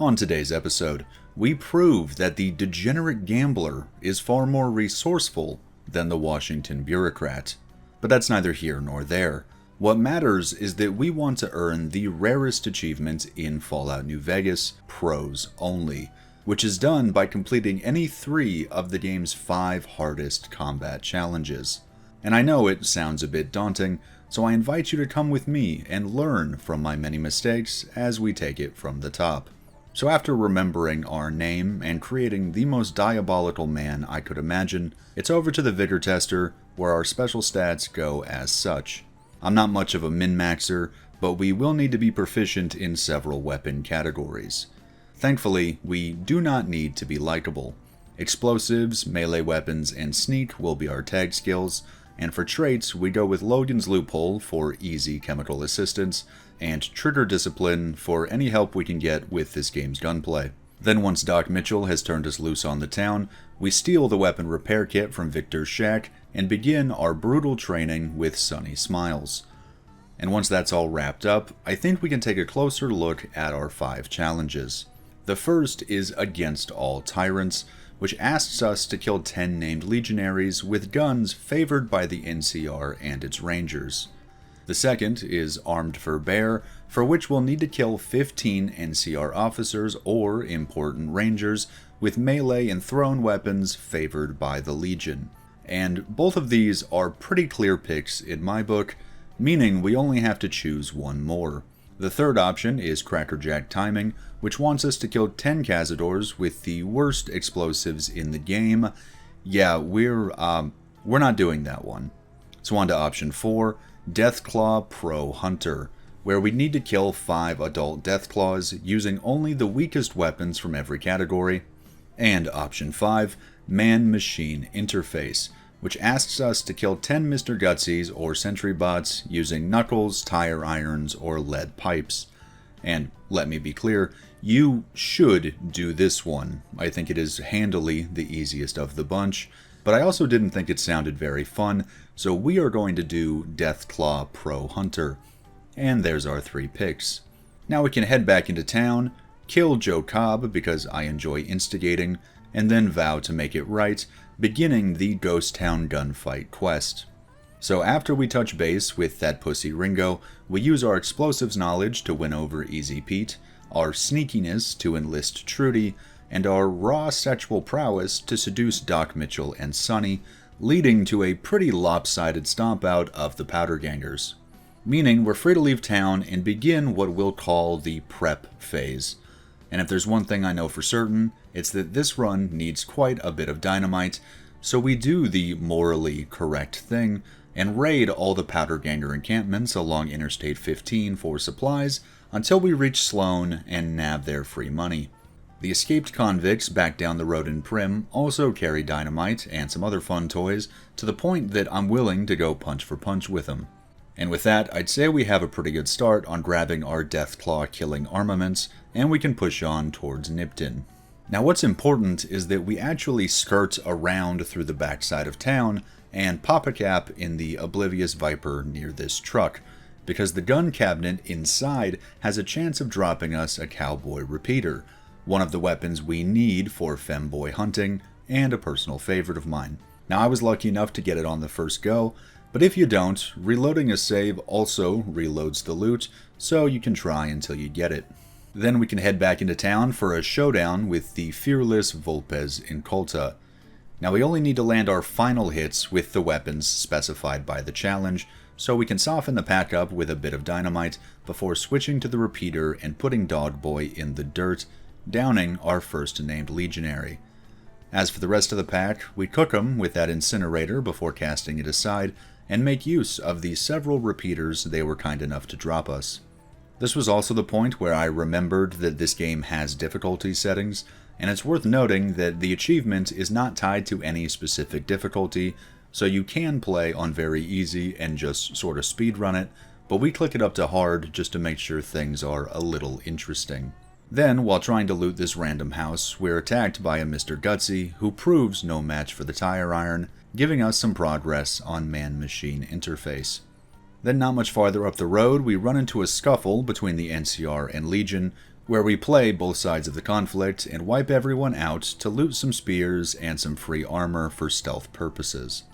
On today's episode, we prove that the degenerate gambler is far more resourceful than the Washington bureaucrat. But that's neither here nor there. What matters is that we want to earn the rarest achievement in Fallout New Vegas, pros only, which is done by completing any 3 of the game's 5 hardest combat challenges. And I know it sounds a bit daunting, so I invite you to come with me and learn from my many mistakes as we take it from the top. So after remembering our name and creating the most diabolical man I could imagine, it's over to the Vigor Tester, where our special stats go as such. I'm not much of a min-maxer, but we will need to be proficient in several weapon categories. Thankfully, we do not need to be likable. Explosives, melee weapons, and sneak will be our tag skills, and for traits, we go with Logan's Loophole for easy chemical assistance, and Trigger Discipline for any help we can get with this game's gunplay. Then once Doc Mitchell has turned us loose on the town, we steal the weapon repair kit from Victor's shack and begin our brutal training with Sunny Smiles. And once that's all wrapped up, I think we can take a closer look at our 5 challenges. The first is Against All Tyrants, which asks us to kill 10 named legionaries with guns favored by the NCR and its rangers. The second is Armed for Bear, for which we'll need to kill 15 NCR officers or important rangers with melee and thrown weapons favored by the Legion. And both of these are pretty clear picks in my book, meaning we only have to choose one more. The third option is Crackerjack Timing, which wants us to kill 10 Cazadors with the worst explosives in the game. Yeah, we're not doing that one. So on to option 4, Deathclaw Pro Hunter, where we need to kill 5 adult Deathclaws using only the weakest weapons from every category. And option 5, Man-Machine Interface, which asks us to kill 10 Mr. Gutsies or Sentry Bots using knuckles, tire irons, or lead pipes. And let me be clear, you should do this one. I think it is handily the easiest of the bunch, but I also didn't think it sounded very fun, so we are going to do Deathclaw Pro Hunter. And there's our 3 picks. Now we can head back into town, kill Joe Cobb because I enjoy instigating, and then vow to make it right, beginning the Ghost Town Gunfight quest. So after we touch base with that pussy Ringo, we use our explosives knowledge to win over Easy Pete, our sneakiness to enlist Trudy, and our raw sexual prowess to seduce Doc Mitchell and Sunny, leading to a pretty lopsided stomp out of the Powder Gangers. Meaning we're free to leave town and begin what we'll call the prep phase. And if there's one thing I know for certain, it's that this run needs quite a bit of dynamite, so we do the morally correct thing and raid all the Powder Ganger encampments along Interstate 15 for supplies until we reach Sloan and nab their free money. The escaped convicts back down the road in Prim also carry dynamite and some other fun toys, to the point that I'm willing to go punch for punch with them. And with that, I'd say we have a pretty good start on grabbing our Deathclaw killing armaments, and we can push on towards Nipton. Now what's important is that we actually skirt around through the backside of town and pop a cap in the Oblivious Viper near this truck, because the gun cabinet inside has a chance of dropping us a cowboy repeater, one of the weapons we need for femboy hunting, and a personal favorite of mine. Now I was lucky enough to get it on the first go, but if you don't, reloading a save also reloads the loot, so you can try until you get it. Then we can head back into town for a showdown with the fearless Volpez Inculta. Now we only need to land our final hits with the weapons specified by the challenge, so we can soften the pack up with a bit of dynamite before switching to the repeater and putting Dogboy in the dirt, downing our first named legionary. As for the rest of the pack, we cook 'em with that incinerator before casting it aside, and make use of the several repeaters they were kind enough to drop us. This was also the point where I remembered that this game has difficulty settings, and it's worth noting that the achievement is not tied to any specific difficulty, so you can play on very easy and just sort of speedrun it, but we click it up to hard just to make sure things are a little interesting. Then, while trying to loot this random house, we're attacked by a Mr. Gutsy, who proves no match for the tire iron, giving us some progress on Man-Machine Interface. Then not much farther up the road, we run into a scuffle between the NCR and Legion, where we play both sides of the conflict and wipe everyone out to loot some spears and some free armor for stealth purposes.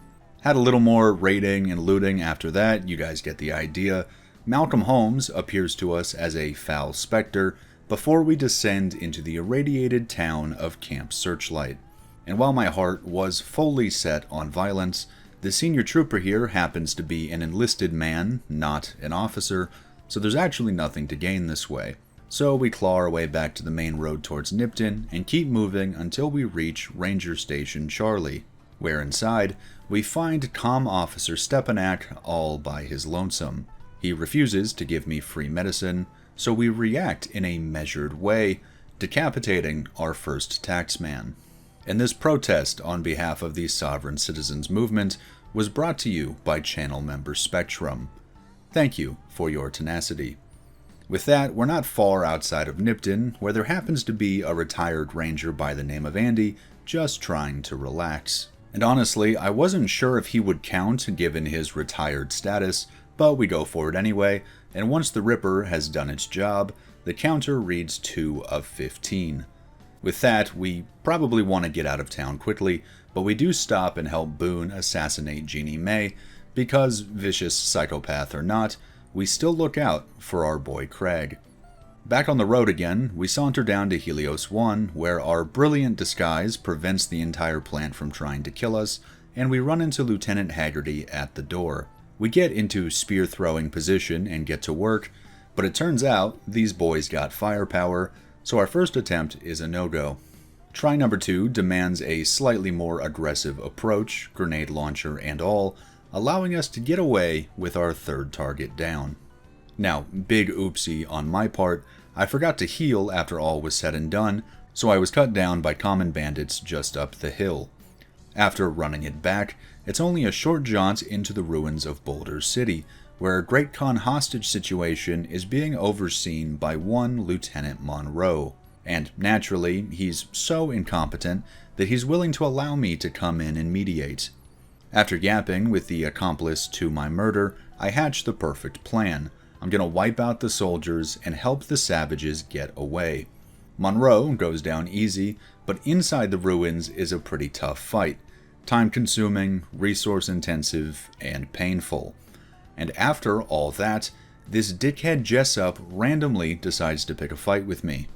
Had a little more raiding and looting after that, you guys get the idea. Malcolm Holmes appears to us as a foul specter before we descend into the irradiated town of Camp Searchlight. And while my heart was fully set on violence, the senior trooper here happens to be an enlisted man, not an officer, so there's actually nothing to gain this way. So we claw our way back to the main road towards Nipton and keep moving until we reach Ranger Station Charlie, where inside we find Comm Officer Stepanak all by his lonesome. He refuses to give me free medicine, so we react in a measured way, decapitating our first taxman. And this protest on behalf of the Sovereign Citizens Movement was brought to you by channel member Spectrum. Thank you for your tenacity. With that, we're not far outside of Nipton, where there happens to be a retired ranger by the name of Andy just trying to relax. And honestly, I wasn't sure if he would count given his retired status, but we go for it anyway, and once the Ripper has done its job, the counter reads 2 of 15. With that, we probably want to get out of town quickly, but we do stop and help Boone assassinate Jeannie May, because, vicious psychopath or not, we still look out for our boy Craig. Back on the road again, we saunter down to Helios 1, where our brilliant disguise prevents the entire plant from trying to kill us, and we run into Lieutenant Haggerty at the door. We get into spear-throwing position and get to work, but it turns out these boys got firepower, so our first attempt is a no-go. Try number 2 demands a slightly more aggressive approach, grenade launcher and all, allowing us to get away with our third target down. Now, big oopsie on my part, I forgot to heal after all was said and done, so I was cut down by common bandits just up the hill. After running it back, it's only a short jaunt into the ruins of Boulder City, where a Great Khan hostage situation is being overseen by one Lieutenant Monroe. And naturally, he's so incompetent that he's willing to allow me to come in and mediate. After yapping with the accomplice to my murder, I hatch the perfect plan. I'm gonna wipe out the soldiers and help the savages get away. Monroe goes down easy, but inside the ruins is a pretty tough fight. Time-consuming, resource-intensive, and painful. And after all that, this dickhead Jessup randomly decides to pick a fight with me.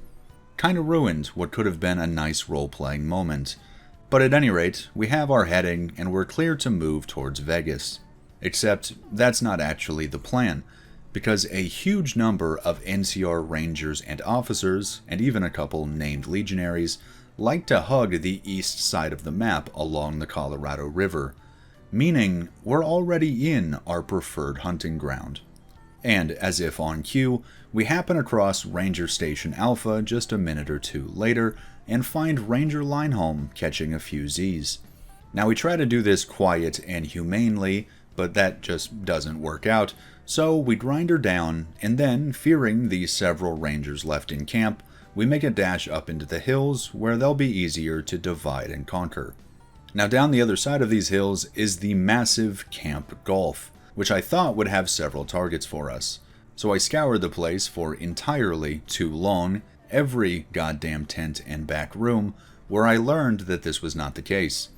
Kinda ruined what could have been a nice role-playing moment. But at any rate, we have our heading and we're clear to move towards Vegas. Except that's not actually the plan, because a huge number of NCR Rangers and officers, and even a couple named legionaries, like to hug the east side of the map along the Colorado River, meaning we're already in our preferred hunting ground. And as if on cue, we happen across Ranger Station Alpha just a minute or two later and find Ranger Lineholm catching a few Z's. Now we try to do this quiet and humanely, but that just doesn't work out, so we grind her down, and then, fearing the several Rangers left in camp, we make a dash up into the hills where they'll be easier to divide and conquer. Now down the other side of these hills is the massive Camp Gulf, which I thought would have several targets for us. So I scoured the place for entirely too long, every goddamn tent and back room, where I learned that this was not the case.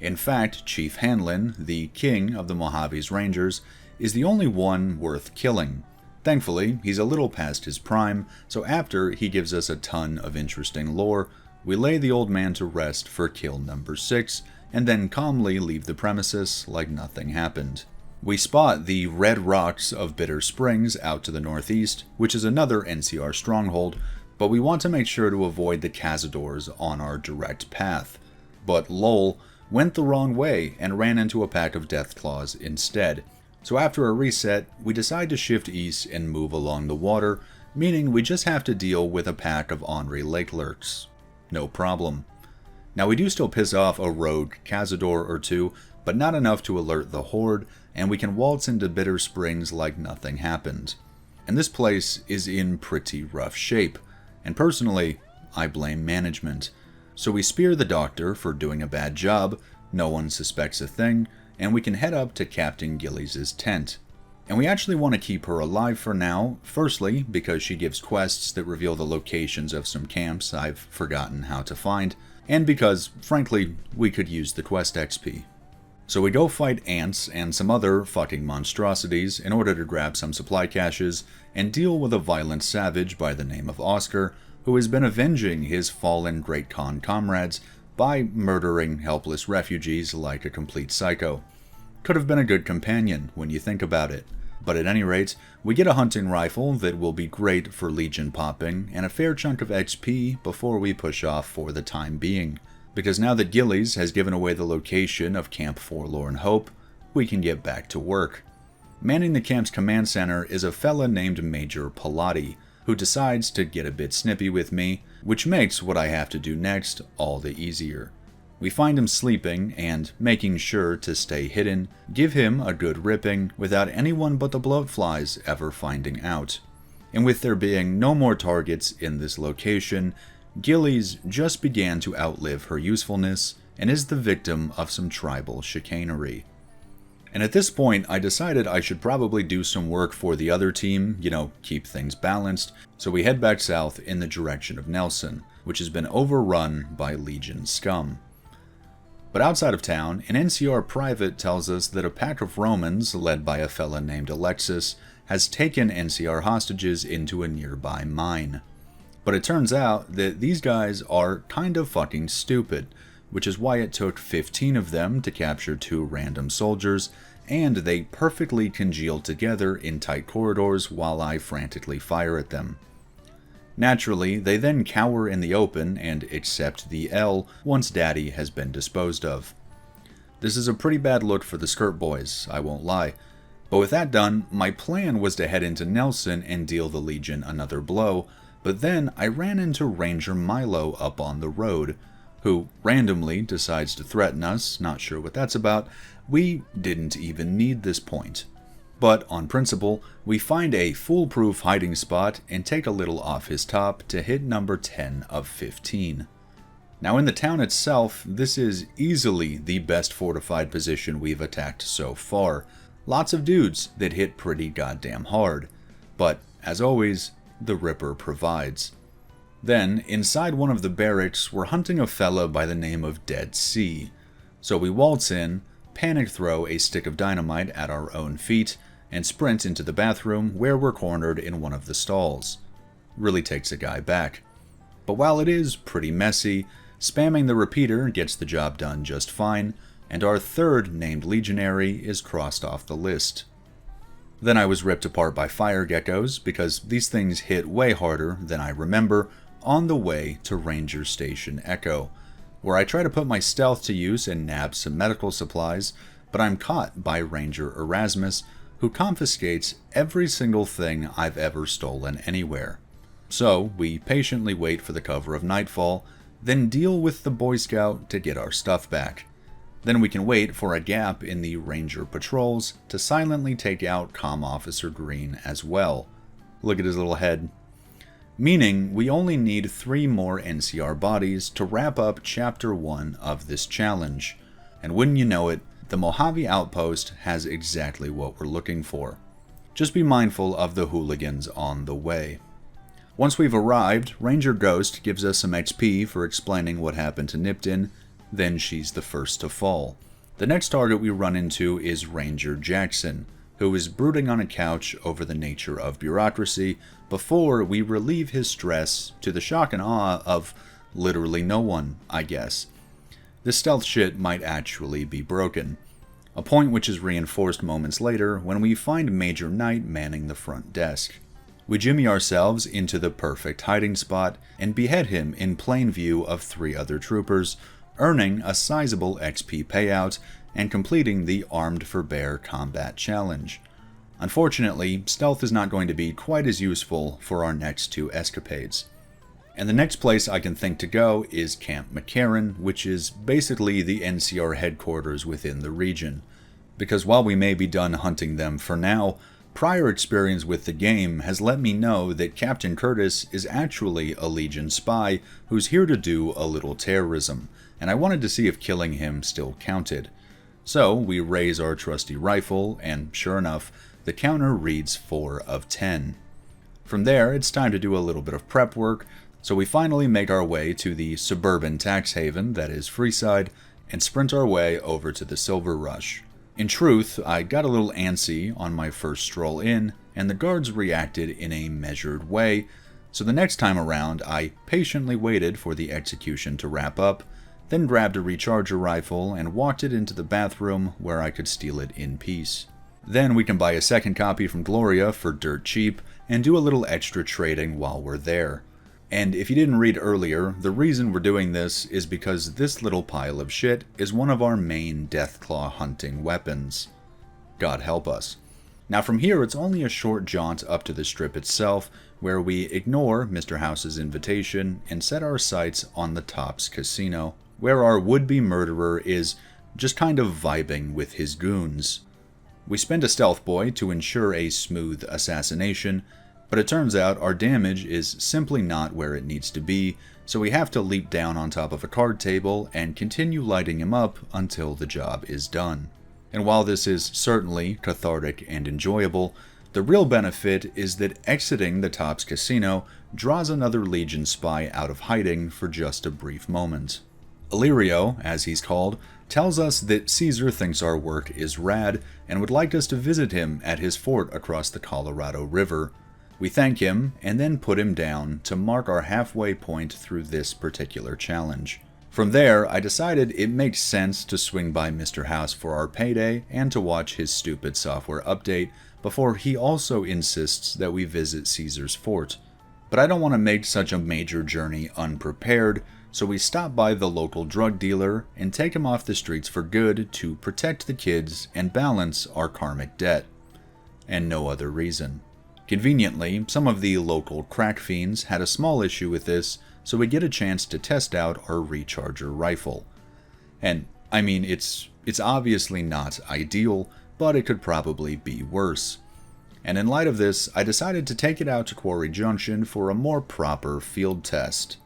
In fact, Chief Hanlon, the king of the Mojave's Rangers, is the only one worth killing. Thankfully, he's a little past his prime, so after he gives us a ton of interesting lore, we lay the old man to rest for kill number 6, and then calmly leave the premises like nothing happened. We spot the red rocks of Bitter Springs out to the northeast, which is another NCR stronghold, but we want to make sure to avoid the Cazadors on our direct path. But lol, went the wrong way and ran into a pack of Deathclaws instead. So after a reset, we decide to shift east and move along the water, meaning we just have to deal with a pack of ornery lake lurks. No problem. Now we do still piss off a rogue Cazador or two, but not enough to alert the horde, and we can waltz into Bitter Springs like nothing happened. And this place is in pretty rough shape, and personally, I blame management. So we spear the doctor for doing a bad job, no one suspects a thing, and we can head up to Captain Gillies' tent. And we actually want to keep her alive for now, firstly because she gives quests that reveal the locations of some camps I've forgotten how to find, and because, frankly, we could use the quest XP. So we go fight ants and some other fucking monstrosities in order to grab some supply caches and deal with a violent savage by the name of Oscar, who has been avenging his fallen Great Khan comrades by murdering helpless refugees like a complete psycho. Could have been a good companion when you think about it. But at any rate, we get a hunting rifle that will be great for Legion popping, and a fair chunk of XP before we push off for the time being. Because now that Gillies has given away the location of Camp Forlorn Hope, we can get back to work. Manning the camp's command center is a fella named Major Pilati, who decides to get a bit snippy with me, which makes what I have to do next all the easier. We find him sleeping, and, making sure to stay hidden, give him a good ripping without anyone but the bloatflies ever finding out. And with there being no more targets in this location, Gillies just began to outlive her usefulness and is the victim of some tribal chicanery. And at this point, I decided I should probably do some work for the other team, keep things balanced, so we head back south in the direction of Nelson, which has been overrun by Legion scum. But outside of town, an NCR private tells us that a pack of Romans, led by a fella named Alexis, has taken NCR hostages into a nearby mine. But it turns out that these guys are kind of fucking stupid, which is why it took 15 of them to capture 2 random soldiers, and they perfectly congealed together in tight corridors while I frantically fire at them. Naturally, they then cower in the open and accept the L once Daddy has been disposed of. This is a pretty bad look for the Skirt Boys, I won't lie. But with that done, my plan was to head into Nelson and deal the Legion another blow, but then I ran into Ranger Milo up on the road, who randomly decides to threaten us, not sure what that's about. We didn't even need this point. But on principle, we find a foolproof hiding spot and take a little off his top to hit number 10 of 15. Now in the town itself, this is easily the best fortified position we've attacked so far. Lots of dudes that hit pretty goddamn hard. But, as always, the Ripper provides. Then, inside one of the barracks, we're hunting a fella by the name of Dead Sea. So we waltz in, panic throw a stick of dynamite at our own feet, and sprint into the bathroom where we're cornered in one of the stalls. Really takes a guy back. But while it is pretty messy, spamming the repeater gets the job done just fine, and our third named legionary is crossed off the list. Then I was ripped apart by fire geckos, because these things hit way harder than I remember, on the way to Ranger Station Echo, where I try to put my stealth to use and nab some medical supplies, but I'm caught by Ranger Erasmus, who confiscates every single thing I've ever stolen anywhere. So we patiently wait for the cover of nightfall, then deal with the Boy Scout to get our stuff back. Then we can wait for a gap in the Ranger patrols to silently take out Comm Officer Green as well. Look at his little head. Meaning we only need 3 more NCR bodies to wrap up Chapter 1 of this challenge. And wouldn't you know it, the Mojave Outpost has exactly what we're looking for. Just be mindful of the hooligans on the way. Once we've arrived, Ranger Ghost gives us some XP for explaining what happened to Nipton, then she's the first to fall. The next target we run into is Ranger Jackson, who is brooding on a couch over the nature of bureaucracy before we relieve his stress to the shock and awe of literally no one, I guess. This stealth shit might actually be broken. A point which is reinforced moments later when we find Major Knight manning the front desk. We jimmy ourselves into the perfect hiding spot and behead him in plain view of 3 other troopers, earning a sizable XP payout and completing the Armed for Bear combat challenge. Unfortunately, stealth is not going to be quite as useful for our next 2 escapades. And the next place I can think to go is Camp McCarran, which is basically the NCR headquarters within the region. Because while we may be done hunting them for now, prior experience with the game has let me know that Captain Curtis is actually a Legion spy who's here to do a little terrorism, and I wanted to see if killing him still counted. So we raise our trusty rifle, and sure enough, the counter reads 4 of 10. From there, it's time to do a little bit of prep work, so we finally make our way to the suburban tax haven that is Freeside, and sprint our way over to the Silver Rush. In truth, I got a little antsy on my first stroll in, and the guards reacted in a measured way, so the next time around I patiently waited for the execution to wrap up, then grabbed a recharger rifle and walked it into the bathroom where I could steal it in peace. Then we can buy a second copy from Gloria for dirt cheap, and do a little extra trading while we're there. And if you didn't read earlier, the reason we're doing this is because this little pile of shit is one of our main Deathclaw hunting weapons. God help us. Now from here, it's only a short jaunt up to the strip itself, where we ignore Mr. House's invitation and set our sights on the Tops Casino, where our would-be murderer is just kind of vibing with his goons. We spend a stealth boy to ensure a smooth assassination, but it turns out our damage is simply not where it needs to be, so we have to leap down on top of a card table and continue lighting him up until the job is done. And while this is certainly cathartic and enjoyable, the real benefit is that exiting the Tops Casino draws another Legion spy out of hiding for just a brief moment. Illyrio, as he's called, tells us that Caesar thinks our work is rad and would like us to visit him at his fort across the Colorado River. We thank him, and then put him down to mark our halfway point through this particular challenge. From there, I decided it makes sense to swing by Mr. House for our payday and to watch his stupid software update before he also insists that we visit Caesar's fort. But I don't want to make such a major journey unprepared, so we stop by the local drug dealer and take him off the streets for good to protect the kids and balance our karmic debt. And no other reason. Conveniently, some of the local crack fiends had a small issue with this, so we get a chance to test out our recharger rifle. And, I mean, it's obviously not ideal, but it could probably be worse. And in light of this, I decided to take it out to Quarry Junction for a more proper field test.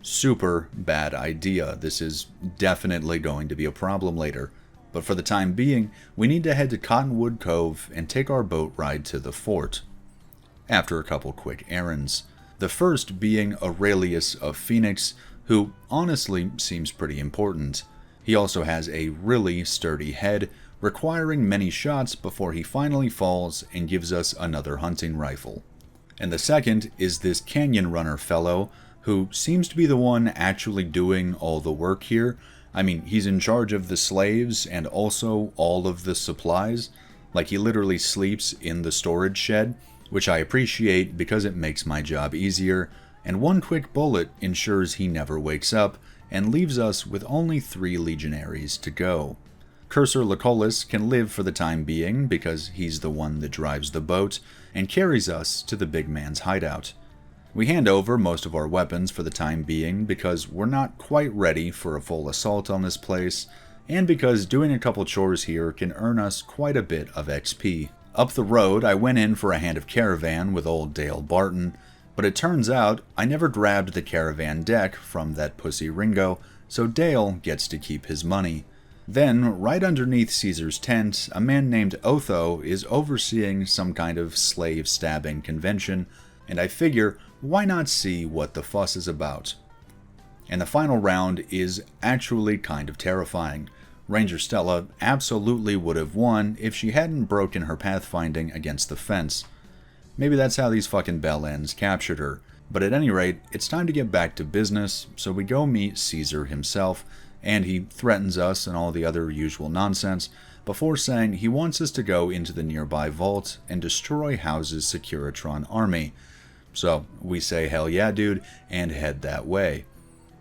Super bad idea. This is definitely going to be a problem later. But for the time being, we need to head to Cottonwood Cove and take our boat ride to the fort. After a couple quick errands. The first being Aurelius of Phoenix, who honestly seems pretty important. He also has a really sturdy head, requiring many shots before he finally falls and gives us another hunting rifle. And the second is this Canyon Runner fellow, who seems to be the one actually doing all the work here. I mean, he's in charge of the slaves and also all of the supplies. Like, he literally sleeps in the storage shed, which I appreciate because it makes my job easier, and one quick bullet ensures he never wakes up and leaves us with only 3 legionaries to go. Cursor Lucullus can live for the time being because he's the one that drives the boat and carries us to the big man's hideout. We hand over most of our weapons for the time being because we're not quite ready for a full assault on this place, and because doing a couple chores here can earn us quite a bit of XP. Up the road, I went in for a hand of caravan with old Dale Barton, but it turns out I never grabbed the caravan deck from that pussy Ringo, so Dale gets to keep his money. Then, right underneath Caesar's tent, a man named Otho is overseeing some kind of slave stabbing convention, and I figure, why not see what the fuss is about? And the final round is actually kind of terrifying. Ranger Stella absolutely would have won if she hadn't broken her pathfinding against the fence. Maybe that's how these fucking bellends captured her. But at any rate, it's time to get back to business, so we go meet Caesar himself, and he threatens us and all the other usual nonsense, before saying he wants us to go into the nearby vault and destroy House's Securitron army. So we say hell yeah dude, and head that way.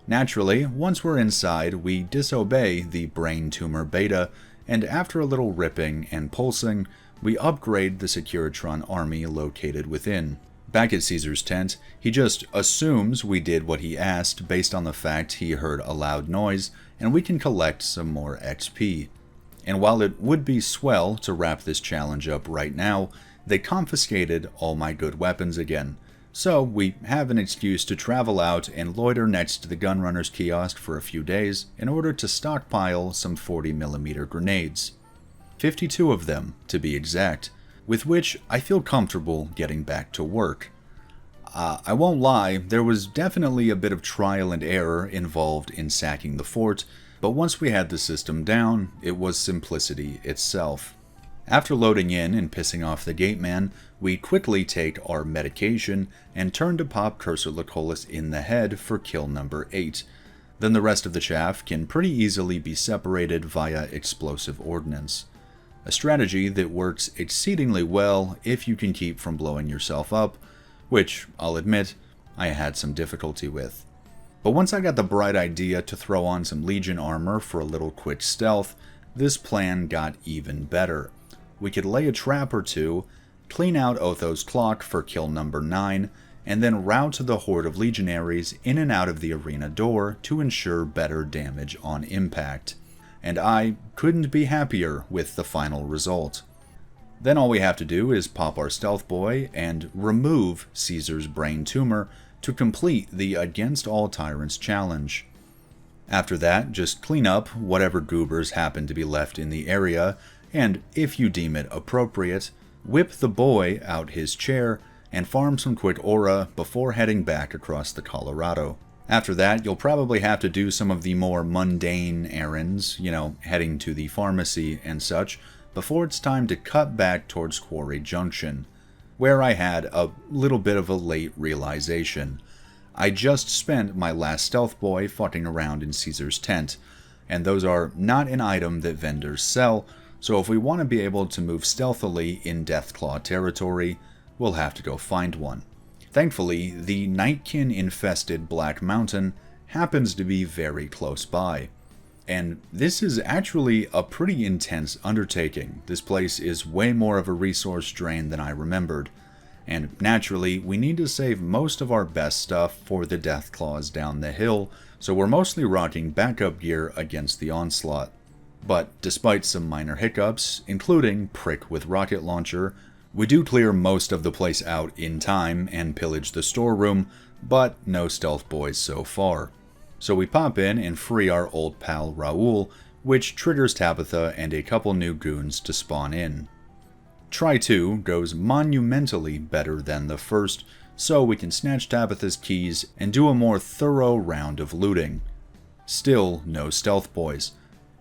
Naturally, once we're inside, we disobey the brain tumor beta, and after a little ripping and pulsing, we upgrade the Securitron army located within. Back at Caesar's tent, he just assumes we did what he asked based on the fact he heard a loud noise, and we can collect some more XP. And while it would be swell to wrap this challenge up right now, they confiscated all my good weapons again. So we have an excuse to travel out and loiter next to the gunrunner's kiosk for a few days in order to stockpile some 40mm grenades. 52 of them, to be exact. with which I feel comfortable getting back to work. I won't lie, there was definitely a bit of trial and error involved in sacking the fort, but once we had the system down, it was simplicity itself. After loading in and pissing off the gateman, we quickly take our medication and turn to pop Cursor Lucullus in the head for kill number 8. Then the rest of the chaff can pretty easily be separated via explosive ordnance. A strategy that works exceedingly well if you can keep from blowing yourself up, which, I'll admit, I had some difficulty with. But once I got the bright idea to throw on some Legion armor for a little quick stealth, this plan got even better. We could lay a trap or two, clean out Otho's clock for kill number 9, and then route the horde of legionaries in and out of the arena door to ensure better damage on impact. And I couldn't be happier with the final result. Then all we have to do is pop our stealth boy and remove Caesar's brain tumor to complete the Against All Tyrants challenge. After that, just clean up whatever goobers happen to be left in the area, and if you deem it appropriate, whip the boy out his chair and farm some quick aura before heading back across the Colorado. After that, you'll probably have to do some of the more mundane errands, heading to the pharmacy and such, before it's time to cut back towards Quarry Junction, where I had a little bit of a late realization. I just spent my last stealth boy fucking around in Caesar's tent, and those are not an item that vendors sell, so if we want to be able to move stealthily in Deathclaw territory, we'll have to go find one. Thankfully, the Nightkin-infested Black Mountain happens to be very close by. And this is actually a pretty intense undertaking. This place is way more of a resource drain than I remembered. And naturally, we need to save most of our best stuff for the Deathclaws down the hill, so we're mostly rocking backup gear against the onslaught. But despite some minor hiccups, including prick with rocket launcher, we do clear most of the place out in time and pillage the storeroom, but no stealth boys so far. So we pop in and free our old pal Raoul, which triggers Tabitha and a couple new goons to spawn in. Try 2 goes monumentally better than the first, so we can snatch Tabitha's keys and do a more thorough round of looting. Still no stealth boys.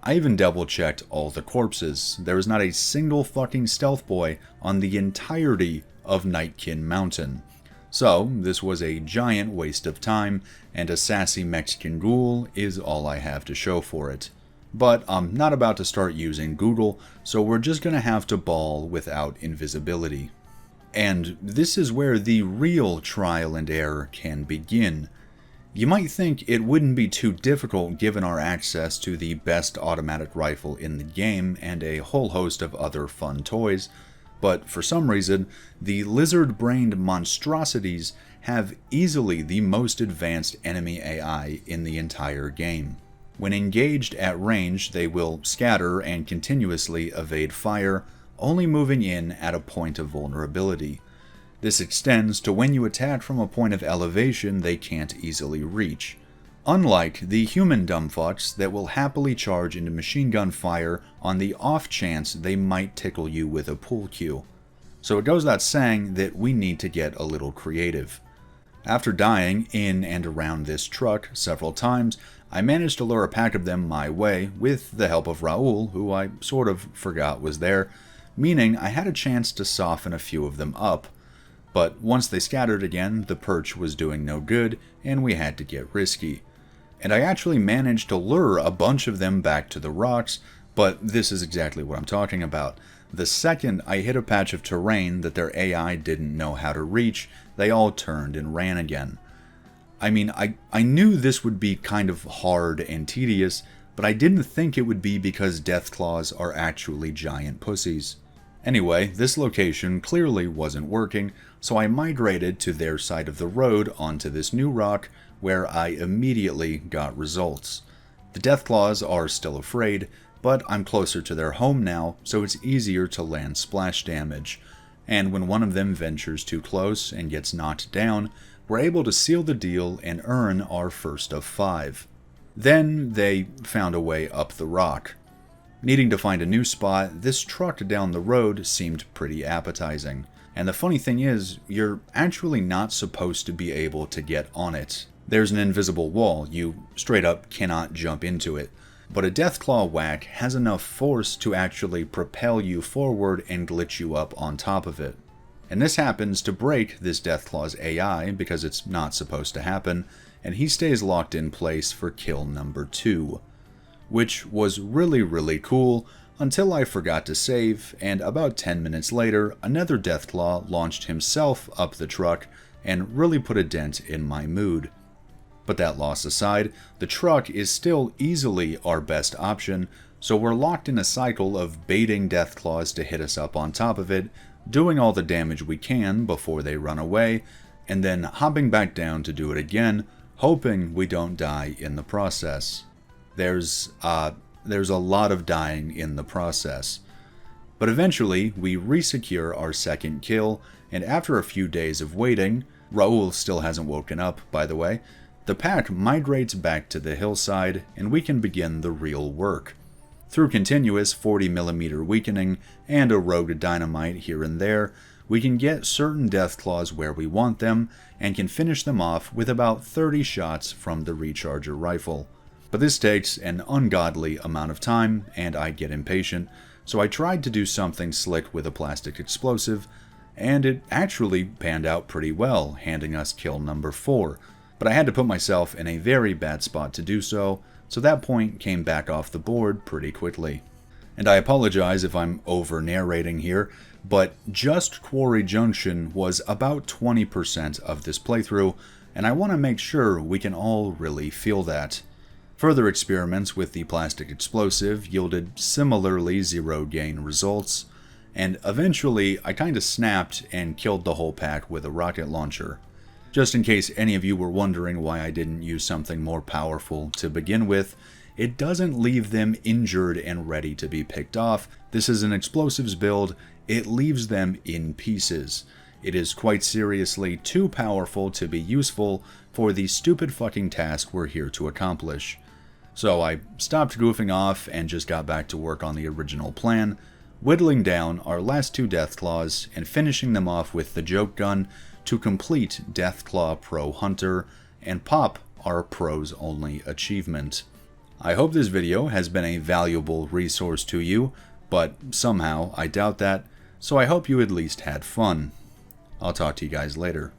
I even double-checked all the corpses. There was not a single fucking stealth boy on the entirety of Nightkin Mountain. So, this was a giant waste of time, and a sassy Mexican ghoul is all I have to show for it. But I'm not about to start using Google, so we're just gonna have to ball without invisibility. And this is where the real trial and error can begin. You might think it wouldn't be too difficult given our access to the best automatic rifle in the game and a whole host of other fun toys, but for some reason, the lizard-brained monstrosities have easily the most advanced enemy AI in the entire game. When engaged at range, they will scatter and continuously evade fire, only moving in at a point of vulnerability. This extends to when you attack from a point of elevation they can't easily reach. Unlike the human dumbfucks that will happily charge into machine gun fire on the off chance they might tickle you with a pool cue. So it goes without saying that we need to get a little creative. After dying in and around this truck several times, I managed to lure a pack of them my way with the help of Raoul, who I sort of forgot was there, meaning I had a chance to soften a few of them up. But once they scattered again, the perch was doing no good, and we had to get risky. And I actually managed to lure a bunch of them back to the rocks, but this is exactly what I'm talking about. The second I hit a patch of terrain that their AI didn't know how to reach, they all turned and ran again. I mean, I knew this would be kind of hard and tedious, but I didn't think it would be because Deathclaws are actually giant pussies. Anyway, this location clearly wasn't working, so I migrated to their side of the road onto this new rock, where I immediately got results. The Deathclaws are still afraid, but I'm closer to their home now, so it's easier to land splash damage. And when one of them ventures too close and gets knocked down, we're able to seal the deal and earn our first of 5. Then they found a way up the rock. Needing to find a new spot, this truck down the road seemed pretty appetizing. And the funny thing is, you're actually not supposed to be able to get on it. There's an invisible wall, you straight up cannot jump into it. But a Deathclaw whack has enough force to actually propel you forward and glitch you up on top of it. And this happens to break this Deathclaw's AI because it's not supposed to happen, and he stays locked in place for kill number 2. Which was really cool until I forgot to save, and about 10 minutes later, another Deathclaw launched himself up the truck and really put a dent in my mood. But that loss aside, the truck is still easily our best option, so we're locked in a cycle of baiting Deathclaws to hit us up on top of it, doing all the damage we can before they run away, and then hopping back down to do it again, hoping we don't die in the process. There's a lot of dying in the process. But eventually, we resecure our second kill, and after a few days of waiting, Raul still hasn't woken up, by the way, the pack migrates back to the hillside, and we can begin the real work. Through continuous 40mm weakening and a rogue dynamite here and there, we can get certain Deathclaws where we want them, and can finish them off with about 30 shots from the recharger rifle. But this takes an ungodly amount of time, and I get impatient, so I tried to do something slick with a plastic explosive, and it actually panned out pretty well, handing us kill number 4. But I had to put myself in a very bad spot to do so that point came back off the board pretty quickly. And I apologize if I'm over-narrating here, but just Quarry Junction was about 20% of this playthrough, and I want to make sure we can all really feel that. Further experiments with the plastic explosive yielded similarly zero gain results, and eventually I kinda snapped and killed the whole pack with a rocket launcher. Just in case any of you were wondering why I didn't use something more powerful to begin with, it doesn't leave them injured and ready to be picked off. This is an explosives build, it leaves them in pieces. It is quite seriously too powerful to be useful for the stupid fucking task we're here to accomplish. So I stopped goofing off and just got back to work on the original plan, whittling down our last 2 Deathclaws and finishing them off with the joke gun to complete Deathclaw Pro Hunter and pop our pros only achievement. I hope this video has been a valuable resource to you, but somehow I doubt that, so I hope you at least had fun. I'll talk to you guys later.